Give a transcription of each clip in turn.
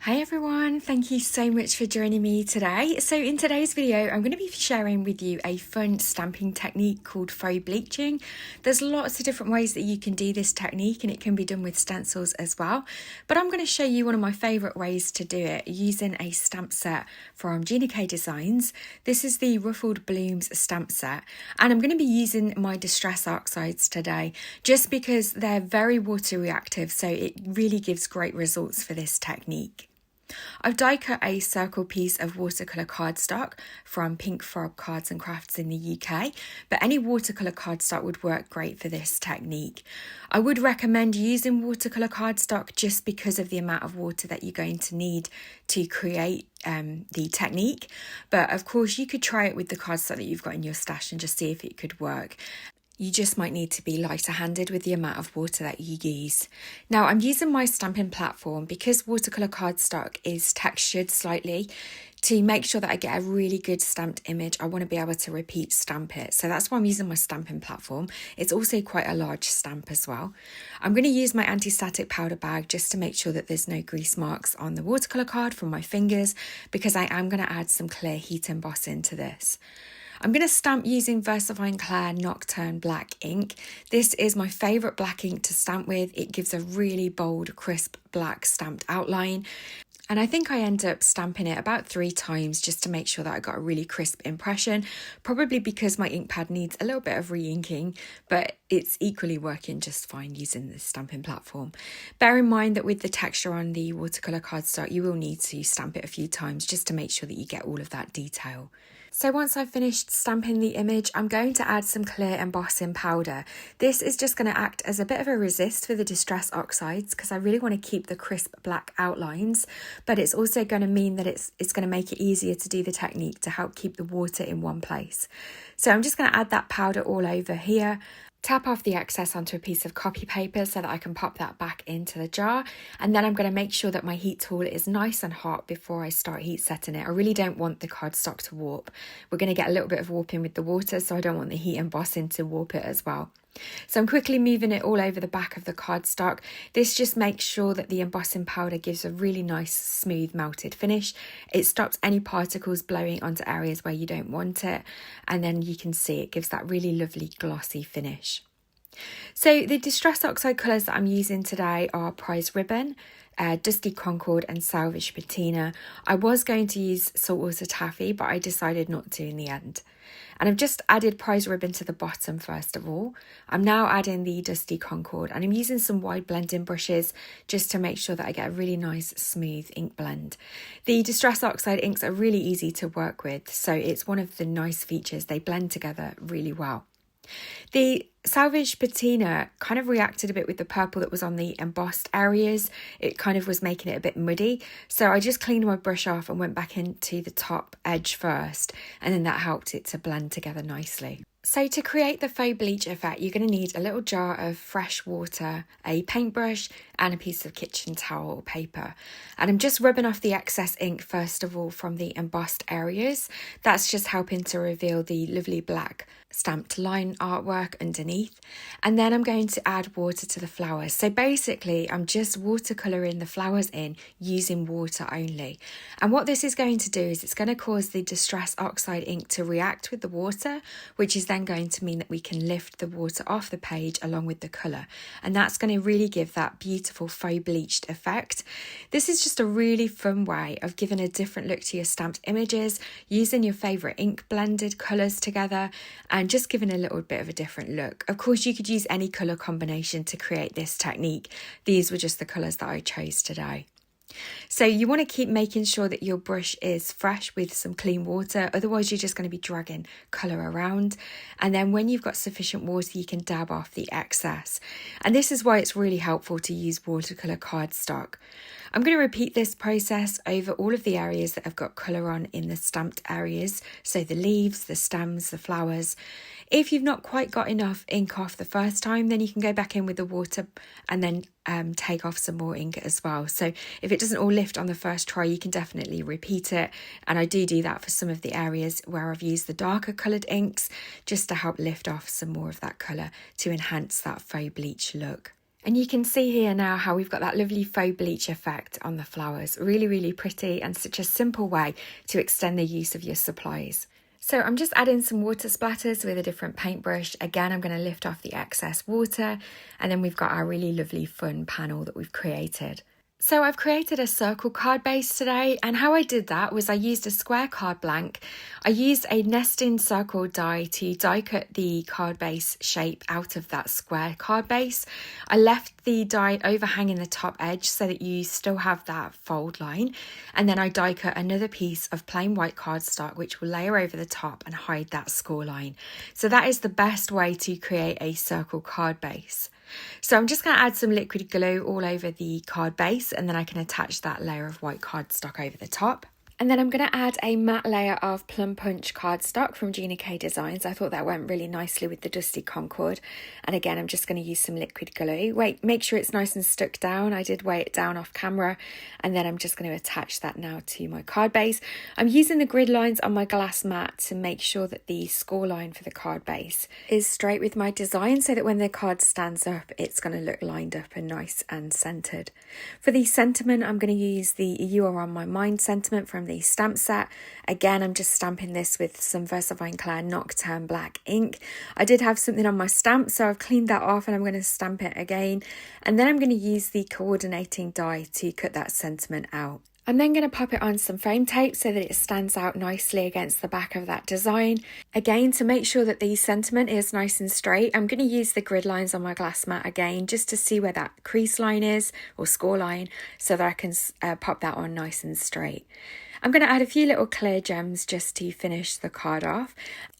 Hi everyone, thank you so much for joining me today. So in today's video, I'm going to be sharing with you a fun stamping technique called faux bleaching. There's lots of different ways that you can do this technique and it can be done with stencils as well. But I'm going to show you one of my favourite ways to do it using a stamp set from Gina Designs. This is the Ruffled Blooms stamp set and I'm going to be using my Distress Oxides today just because they're very water reactive, so it really gives great results for this technique. I've die cut a circle piece of watercolour cardstock from Pink Frog Cards and Crafts in the UK, but any watercolour cardstock would work great for this technique. I would recommend using watercolour cardstock just because of the amount of water that you're going to need to create the technique, but of course you could try it with the cardstock that you've got in your stash and just see if it could work. You just might need to be lighter handed with the amount of water that you use. Now I'm using my stamping platform because watercolour cardstock is textured slightly. To make sure that I get a really good stamped image, I want to be able to repeat stamp it. So that's why I'm using my stamping platform. It's also quite a large stamp as well. I'm going to use my anti-static powder bag just to make sure that there's no grease marks on the watercolour card from my fingers, because I am going to add some clear heat embossing to this. I'm going to stamp using VersaFine Clair Nocturne black ink. This is my favourite black ink to stamp with. It gives a really bold, crisp black stamped outline. And I think I end up stamping it about 3 times just to make sure that I got a really crisp impression, probably because my ink pad needs a little bit of re-inking, but it's equally working just fine using this stamping platform. Bear in mind that with the texture on the watercolour cardstock, you will need to stamp it a few times just to make sure that you get all of that detail. So once I've finished stamping the image, I'm going to add some Clear Embossing Powder. This is just going to act as a bit of a resist for the Distress Oxides because I really want to keep the crisp black outlines, but it's also going to mean that it's going to make it easier to do the technique to help keep the water in one place. So I'm just going to add that powder all over here. Tap off the excess onto a piece of copy paper so that I can pop that back into the jar, and then I'm going to make sure that my heat tool is nice and hot before I start heat setting it. I really don't want the cardstock to warp. We're going to get a little bit of warping with the water, so I don't want the heat embossing to warp it as well. So I'm quickly moving it all over the back of the cardstock. This just makes sure that the embossing powder gives a really nice smooth melted finish. It stops any particles blowing onto areas where you don't want it, and then you can see it gives that really lovely glossy finish. So the Distress Oxide colours that I'm using today are Prize Ribbon, Dusty Concord and Salvaged Patina. I was going to use Saltwater Taffy, but I decided not to in the end. And I've just added Prize Ribbon to the bottom first of all. I'm now adding the Dusty Concord and I'm using some wide blending brushes just to make sure that I get a really nice smooth ink blend. The Distress Oxide inks are really easy to work with, so it's one of the nice features. They blend together really well. The Salvaged Patina kind of reacted a bit with the purple that was on the embossed areas. It kind of was making it a bit muddy. So I just cleaned my brush off and went back into the top edge first, and then that helped it to blend together nicely. So to create the faux bleach effect, you're going to need a little jar of fresh water, a paintbrush and a piece of kitchen towel or paper. And I'm just rubbing off the excess ink first of all from the embossed areas. That's just helping to reveal the lovely black stamped line artwork underneath. And then I'm going to add water to the flowers. So basically I'm just watercolouring the flowers in using water only. And what this is going to do is it's going to cause the Distress Oxide ink to react with the water, which is then going to mean that we can lift the water off the page along with the colour, and that's going to really give that beautiful faux bleached effect. This is just a really fun way of giving a different look to your stamped images, using your favourite ink blended colours together and just giving a little bit of a different look. Of course you could use any colour combination to create this technique. These were just the colours that I chose today. So you want to keep making sure that your brush is fresh with some clean water, otherwise you're just going to be dragging colour around. And then when you've got sufficient water, you can dab off the excess. And this is why it's really helpful to use watercolour cardstock. I'm going to repeat this process over all of the areas that have got colour on in the stamped areas, so the leaves, the stems, the flowers. If you've not quite got enough ink off the first time, then you can go back in with the water and then take off some more ink as well. So if it doesn't all lift on the first try, you can definitely repeat it. And I do that for some of the areas where I've used the darker coloured inks just to help lift off some more of that colour to enhance that faux bleach look. And you can see here now how we've got that lovely faux bleach effect on the flowers. Really, really pretty, and such a simple way to extend the use of your supplies. So I'm just adding some water splatters with a different paintbrush. Again, I'm going to lift off the excess water, and then we've got our really lovely fun panel that we've created. So I've created a circle card base today, and how I did that was I used a square card blank. I used a nesting circle die to die cut the card base shape out of that square card base. I left the die overhanging the top edge so that you still have that fold line, and then I die cut another piece of plain white cardstock which will layer over the top and hide that score line. So that is the best way to create a circle card base. So I'm just going to add some liquid glue all over the card base, and then I can attach that layer of white cardstock over the top. And then I'm going to add a matte layer of Plum Punch cardstock from Gina Designs. I thought that went really nicely with the dusty Concord. And again, I'm just going to use some liquid glue. Make sure it's nice and stuck down. I did weigh it down off camera. And then I'm just going to attach that now to my card base. I'm using the grid lines on my glass mat to make sure that the score line for the card base is straight with my design, so that when the card stands up, it's going to look lined up and nice and centered. For the sentiment, I'm going to use the You Are On My Mind sentiment from the stamp set. Again, I'm just stamping this with some VersaFine Clair Nocturne black ink. I did have something on my stamp, so I've cleaned that off and I'm going to stamp it again. And then I'm going to use the coordinating die to cut that sentiment out. I'm then going to pop it on some frame tape so that it stands out nicely against the back of that design. Again, to make sure that the sentiment is nice and straight, I'm going to use the grid lines on my glass mat again just to see where that crease line is, or score line, so that I can pop that on nice and straight. I'm going to add a few little clear gems just to finish the card off.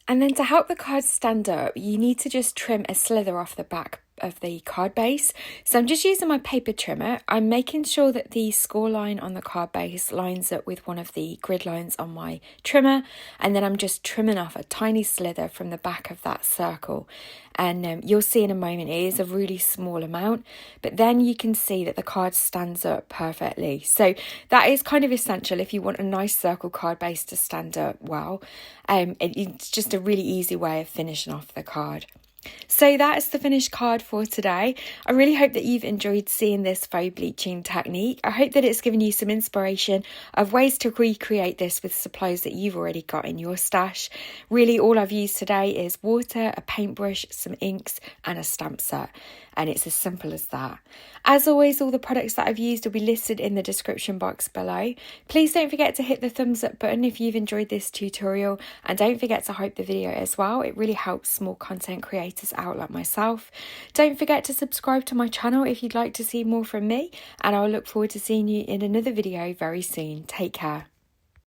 And then to help the card stand up, you need to just trim a slither off the back of the card base. So I'm just using my paper trimmer. I'm making sure that the score line on the card base lines up with one of the grid lines on my trimmer, and then I'm just trimming off a tiny slither from the back of that circle. And you'll see in a moment it is a really small amount, but then you can see that the card stands up perfectly. So that is kind of essential if you want a nice circle card base to stand up well. It's just a really easy way of finishing off the card. So that is the finished card for today. I really hope that you've enjoyed seeing this faux bleaching technique. I hope that it's given you some inspiration of ways to recreate this with supplies that you've already got in your stash. Really, all I've used today is water, a paintbrush, some inks and a stamp set. And it's as simple as that. As always, all the products that I've used will be listed in the description box below. Please don't forget to hit the thumbs up button if you've enjoyed this tutorial, and don't forget to hype the video as well. It really helps small content creators out like myself. Don't forget to subscribe to my channel if you'd like to see more from me, and I'll look forward to seeing you in another video very soon. Take care.